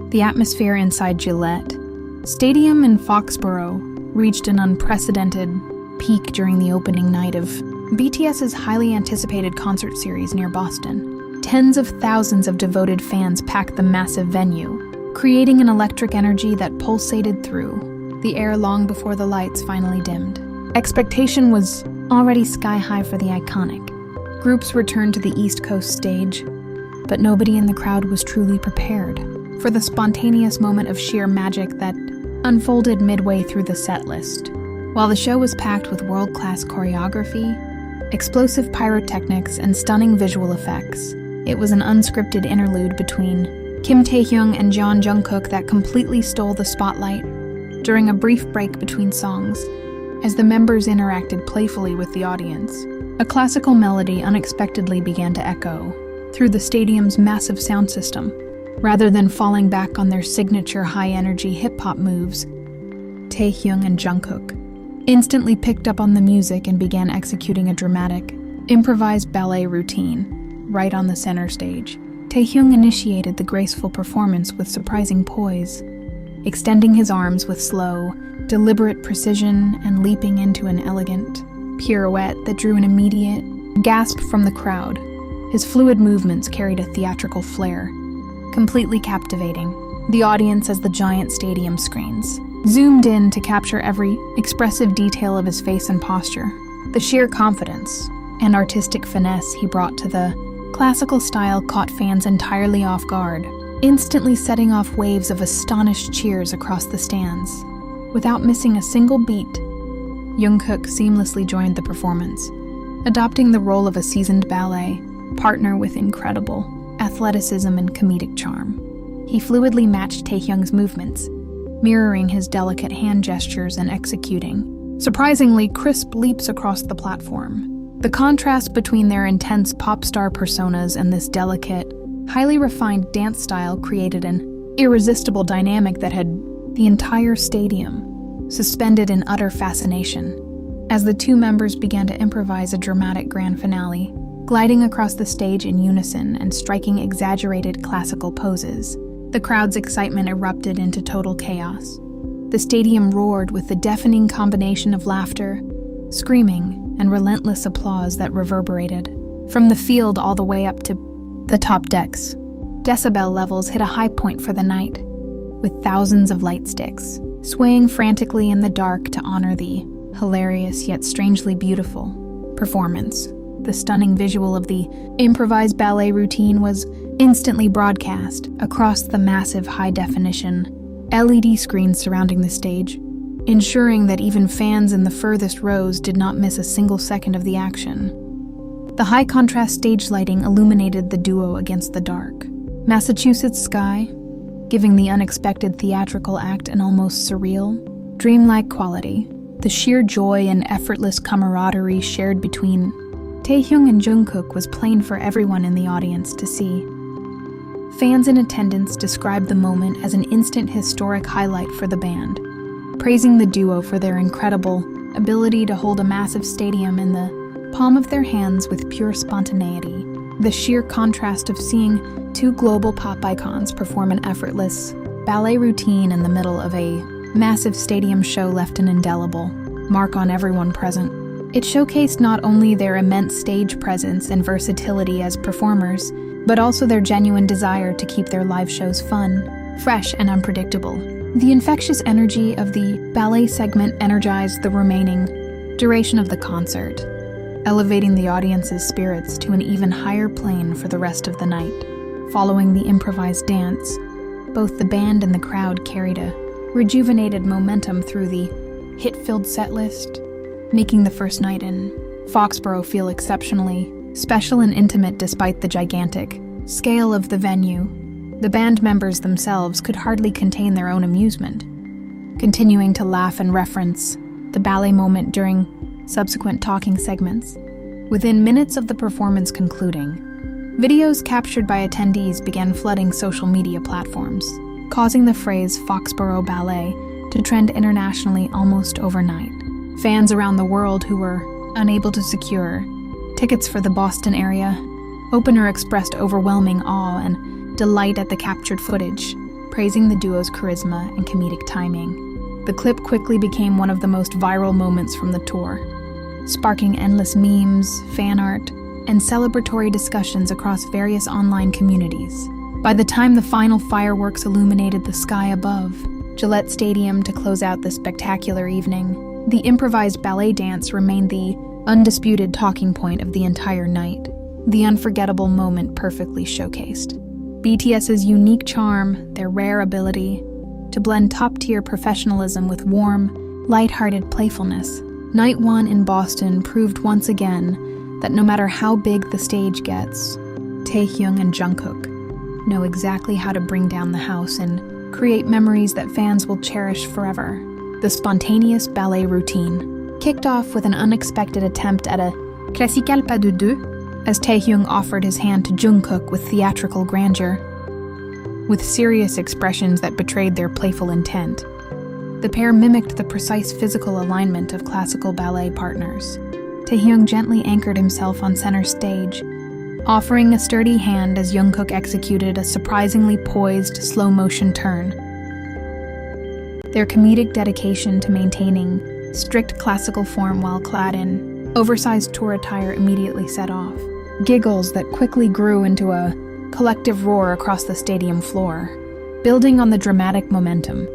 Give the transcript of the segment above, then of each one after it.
The atmosphere inside Gillette Stadium in Foxborough reached an unprecedented peak during the opening night of BTS's highly anticipated concert series near Boston. Tens of thousands of devoted fans packed the massive venue, creating an electric energy that pulsated through the air long before the lights finally dimmed. Expectation was already sky-high for the iconic. Groups returned to the East Coast stage, but nobody in the crowd was truly prepared for the spontaneous moment of sheer magic that unfolded midway through the set list. While the show was packed with world-class choreography, explosive pyrotechnics, and stunning visual effects, it was an unscripted interlude between Taehyung and Jeon Jungkook that completely stole the spotlight. During a brief break between songs, as the members interacted playfully with the audience, a classical melody unexpectedly began to echo through the stadium's massive sound system. Rather than falling back on their signature high-energy hip-hop moves, Taehyung and Jungkook instantly picked up on the music and began executing a dramatic, improvised ballet routine right on the center stage. Taehyung initiated the graceful performance with surprising poise, extending his arms with slow, deliberate precision and leaping into an elegant pirouette that drew an immediate gasp from the crowd. His fluid movements carried a theatrical flair, completely captivating the audience as the giant stadium screens zoomed in to capture every expressive detail of his face and posture. The sheer confidence and artistic finesse he brought to the classical style caught fans entirely off guard, instantly setting off waves of astonished cheers across the stands. Without missing a single beat, Jungkook seamlessly joined the performance, adopting the role of a seasoned ballet partner with incredible athleticism and comedic charm. He fluidly matched Taehyung's movements, mirroring his delicate hand gestures and executing surprisingly crisp leaps across the platform. The contrast between their intense pop star personas and this delicate, highly refined dance style created an irresistible dynamic that had the entire stadium suspended in utter fascination. As the two members began to improvise a dramatic grand finale, gliding across the stage in unison and striking exaggerated classical poses, the crowd's excitement erupted into total chaos. The stadium roared with the deafening combination of laughter, screaming, and relentless applause that reverberated from the field all the way up to the top decks. Decibel levels hit a high point for the night, with thousands of light sticks swaying frantically in the dark to honor the hilarious yet strangely beautiful performance. The stunning visual of the improvised ballet routine was instantly broadcast across the massive high-definition LED screens surrounding the stage, ensuring that even fans in the furthest rows did not miss a single second of the action. The high-contrast stage lighting illuminated the duo against the dark Massachusetts sky, giving the unexpected theatrical act an almost surreal, dreamlike quality. The sheer joy and effortless camaraderie shared between Taehyung and Jungkook was plain for everyone in the audience to see. Fans in attendance described the moment as an instant historic highlight for the band, praising the duo for their incredible ability to hold a massive stadium in the palm of their hands with pure spontaneity. The sheer contrast of seeing two global pop icons perform an effortless ballet routine in the middle of a massive stadium show left an indelible mark on everyone present. It showcased not only their immense stage presence and versatility as performers, but also their genuine desire to keep their live shows fun, fresh, and unpredictable. The infectious energy of the ballet segment energized the remaining duration of the concert, elevating the audience's spirits to an even higher plane for the rest of the night. Following the improvised dance, both the band and the crowd carried a rejuvenated momentum through the hit-filled set list, making the first night in Foxborough feel exceptionally special and intimate despite the gigantic scale of the venue. The band members themselves could hardly contain their own amusement, continuing to laugh and reference the ballet moment during subsequent talking segments. Within minutes of the performance concluding, videos captured by attendees began flooding social media platforms, causing the phrase Foxborough Ballet to trend internationally almost overnight. Fans around the world who were unable to secure tickets for the Boston area opener expressed overwhelming awe and delight at the captured footage, praising the duo's charisma and comedic timing. The clip quickly became one of the most viral moments from the tour, sparking endless memes, fan art, and celebratory discussions across various online communities. By the time the final fireworks illuminated the sky above Gillette Stadium to close out the spectacular evening, the improvised ballet dance remained the undisputed talking point of the entire night, the unforgettable moment perfectly showcased. BTS's unique charm, their rare ability to blend top-tier professionalism with warm, light-hearted playfulness. Night 1 in Boston proved once again that no matter how big the stage gets, Taehyung and Jungkook know exactly how to bring down the house and create memories that fans will cherish forever. The spontaneous ballet routine kicked off with an unexpected attempt at a classical pas de deux, as Taehyung offered his hand to Jungkook with theatrical grandeur. With serious expressions that betrayed their playful intent, the pair mimicked the precise physical alignment of classical ballet partners. Taehyung gently anchored himself on center stage, offering a sturdy hand as Jungkook executed a surprisingly poised, slow-motion turn. Their comedic dedication to maintaining strict classical form while clad in oversized tour attire immediately set off giggles that quickly grew into a collective roar across the stadium floor. Building on the dramatic momentum,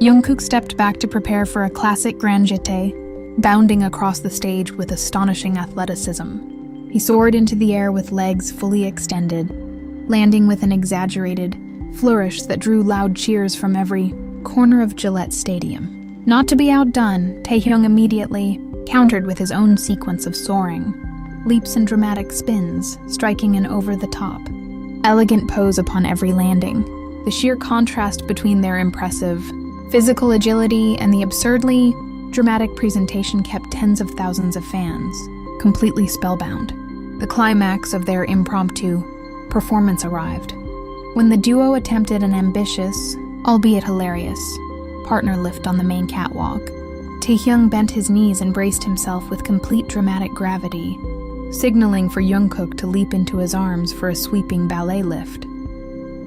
Jungkook stepped back to prepare for a classic grand jeté, bounding across the stage with astonishing athleticism. He soared into the air with legs fully extended, landing with an exaggerated flourish that drew loud cheers from every corner of Gillette Stadium. Not to be outdone, Taehyung immediately countered with his own sequence of soaring, leaps and dramatic spins, striking an over-the-top, elegant pose upon every landing. The sheer contrast between their impressive physical agility and the absurdly dramatic presentation kept tens of thousands of fans completely spellbound. The climax of their impromptu performance arrived, when the duo attempted an ambitious, albeit hilarious, partner lift on the main catwalk. Taehyung bent his knees and braced himself with complete dramatic gravity, signaling for Jungkook to leap into his arms for a sweeping ballet lift.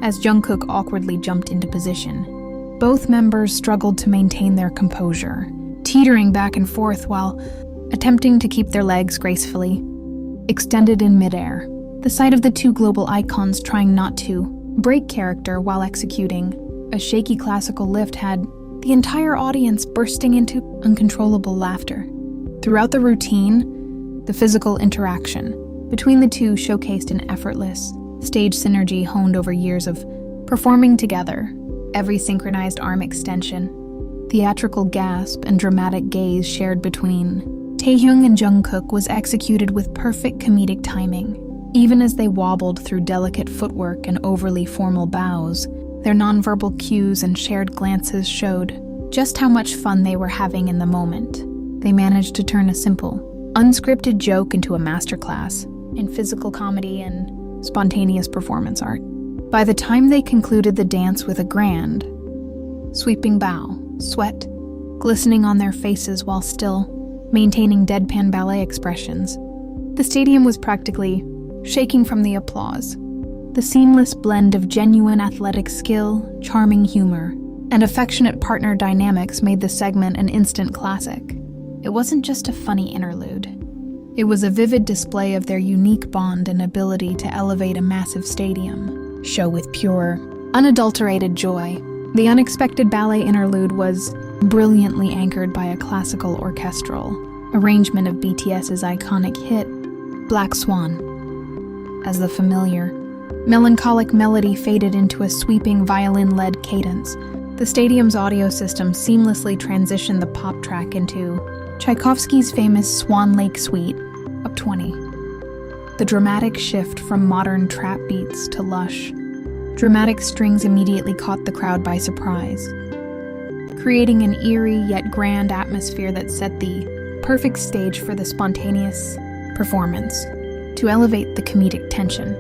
As Jungkook awkwardly jumped into position, both members struggled to maintain their composure, teetering back and forth while attempting to keep their legs gracefully extended in midair. The sight of the two global icons trying not to break character while executing a shaky classical lift had the entire audience bursting into uncontrollable laughter. Throughout the routine, the physical interaction between the two showcased an effortless stage synergy honed over years of performing together. Every synchronized arm extension, theatrical gasp, and dramatic gaze shared between Taehyung and Jungkook was executed with perfect comedic timing. Even as they wobbled through delicate footwork and overly formal bows, their nonverbal cues and shared glances showed just how much fun they were having in the moment. They managed to turn a simple, unscripted joke into a masterclass in physical comedy and spontaneous performance art. By the time they concluded the dance with a grand, sweeping bow, sweat glistening on their faces while still maintaining deadpan ballet expressions, the stadium was practically shaking from the applause. The seamless blend of genuine athletic skill, charming humor, and affectionate partner dynamics made the segment an instant classic. It wasn't just a funny interlude. It was a vivid display of their unique bond and ability to elevate a massive stadium show with pure, unadulterated joy. The unexpected ballet interlude was brilliantly anchored by a classical orchestral arrangement of BTS's iconic hit, Black Swan. As the familiar, melancholic melody faded into a sweeping violin-led cadence, the stadium's audio system seamlessly transitioned the pop track into Tchaikovsky's famous Swan Lake Suite, Op. 20. The dramatic shift from modern trap beats to lush, dramatic strings immediately caught the crowd by surprise, creating an eerie yet grand atmosphere that set the perfect stage for the spontaneous performance. To elevate the comedic tension,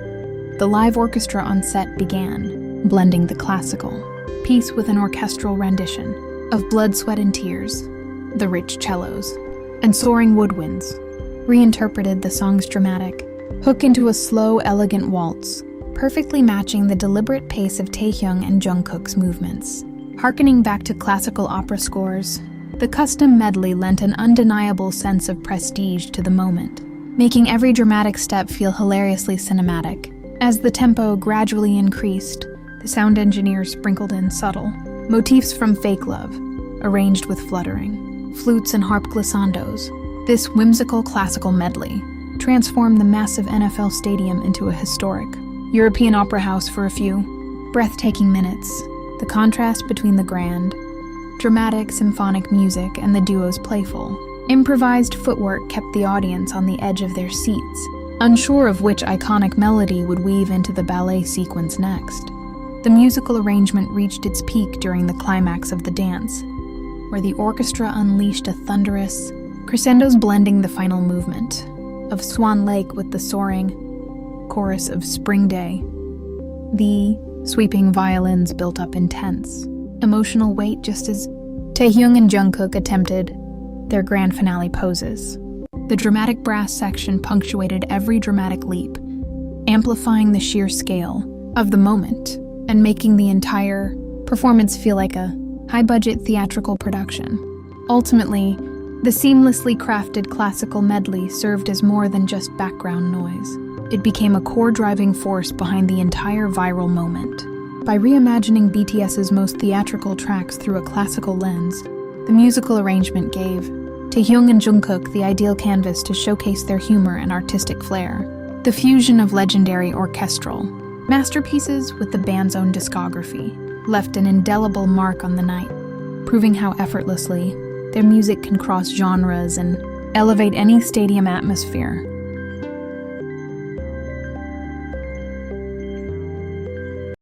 the live orchestra on set began, blending the classical piece with an orchestral rendition of Blood, Sweat, and Tears. The rich cellos and soaring woodwinds reinterpreted the song's dramatic hook into a slow, elegant waltz, perfectly matching the deliberate pace of Taehyung and Jungkook's movements. Harkening back to classical opera scores, the custom medley lent an undeniable sense of prestige to the moment, making every dramatic step feel hilariously cinematic. As the tempo gradually increased, the sound engineers sprinkled in subtle motifs from Fake Love, arranged with fluttering flutes and harp glissandos. This whimsical classical medley transformed the massive NFL stadium into a historic European opera house for a few breathtaking minutes. The contrast between the grand, dramatic symphonic music and the duo's playful, improvised footwork kept the audience on the edge of their seats, unsure of which iconic melody would weave into the ballet sequence next. The musical arrangement reached its peak during the climax of the dance, where the orchestra unleashed a thunderous crescendos blending the final movement of Swan Lake with the soaring chorus of Spring Day. The sweeping violins built up intense, emotional weight just as Taehyung and Jungkook attempted their grand finale poses. The dramatic brass section punctuated every dramatic leap, amplifying the sheer scale of the moment and making the entire performance feel like a high-budget theatrical production. Ultimately, the seamlessly crafted classical medley served as more than just background noise. It became a core driving force behind the entire viral moment. By reimagining BTS's most theatrical tracks through a classical lens, the musical arrangement gave Taehyung and Jungkook the ideal canvas to showcase their humor and artistic flair. The fusion of legendary orchestral masterpieces with the band's own discography left an indelible mark on the night, proving how effortlessly their music can cross genres and elevate any stadium atmosphere.